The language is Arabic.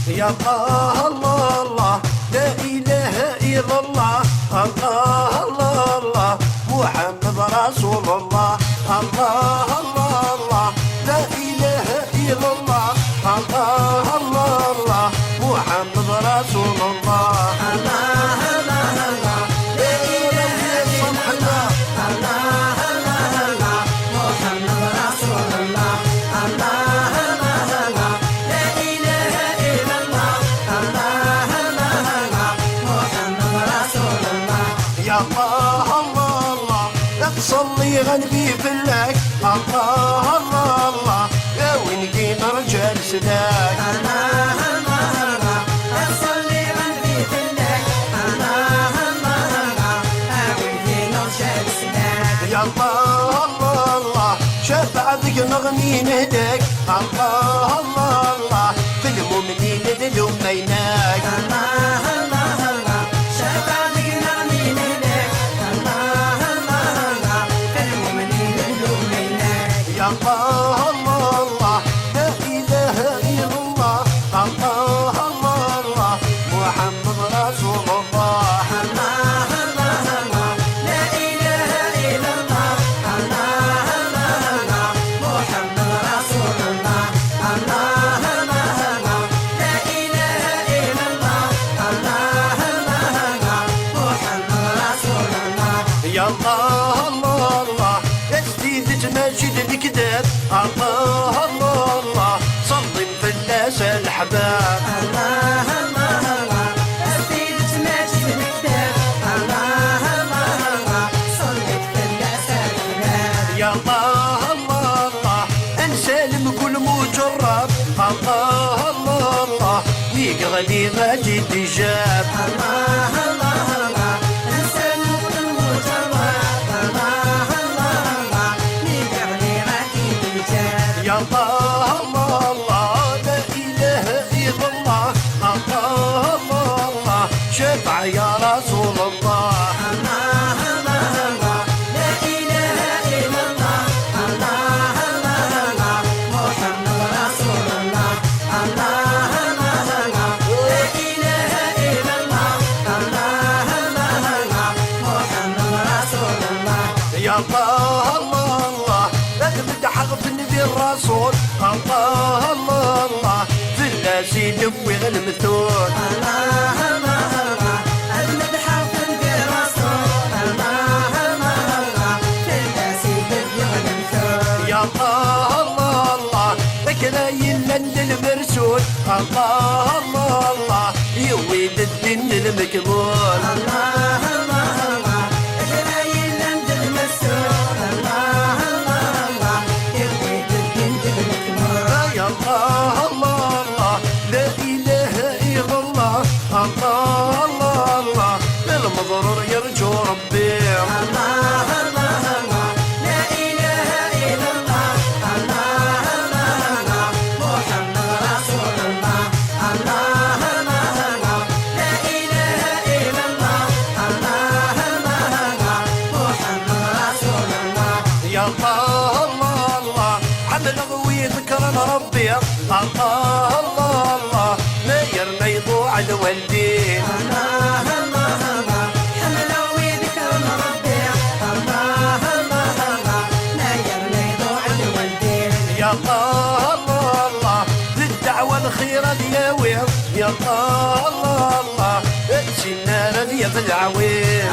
يا الله الله الله لا إله إلا الله الله الله الله محمد رسول الله الله الله الله لا إله إلا الله الله الله الله محمد رسول الله الله الله الله لا إله إلا الله الله الله الله محمد رسول الله الله الله الله لا إله إلا الله الله الله الله محمد رسول الله يا الله الله الله لا تصلي غنبي في اللك الله الله الله يا وين جينا رجال سداك الله الله الله لا تصلي غنبي في اللك الله الله الله يا وين جينا رجال سداك يا الله الله الله شفاعتك نغني نهدك الله الله الله في المؤمنين ذلهم بينك الله الله الله شفاعتك نغني نهدك الله الله الله في المؤمنين ذلهم بينك يا الله الله الله لا إله إلا الله الله الله الله محمد رسول الله الله الله الله لا إله إلا الله الله الله الله محمد رسول الله الله الله الله لا إله إلا الله الله الله الله محمد رسول الله يا الله الله الله جديد تمجد الكتاب الله الله الله صلي في الناس الحباب الله الله الله جديد تمجد الكتاب الله الله الله صلي في الناس الحباب يا الله الله الله انسالم كل مجرب الله الله الله يقرا لي مجد جاب الله الله الله انسالم كل مجرب الله الله الله يقرا لي مجد جاب يا الله الله الله لا اله الا الله الله الله الله شفع يا رسول الله الله الله الله لا اله الا الله الله الله الله محمد رسول الله الله الله الله لا اله الا الله الله الله الله محمد رسول الله يا الله الله الله لا تمدح في النبي الرسول الله الله الله في الناس يدوي المثول الله الله الله المدح في النبي الرسول الله الله الله في الناس يدوي المثول يا الله الله الله لك لا يلند المرسول الله الله الله يويد الدين المكبول الله الله الله لك لا يلند المرسول الله الله الله يويد الدين المكبول يا الله الله الله لا إله إلا الله الله الله الله للمضرور يرجو ربي الله الله الله لا إله إلا الله الله الله الله محمد رسول الله الله الله الله لا إله إلا الله الله الله الله محمد رسول الله يا الله الله الله حمل غوي ذكرنا ربي الله الله الله ما يرمى يضوع الوالدين الله الله الله حمل غوي ذكرنا ربي الله الله الله ما يرمى يضوع الوالدين يا الله الله الله للدعوة الخيرة دياوير يا الله الله الله سنانا ديا في العوير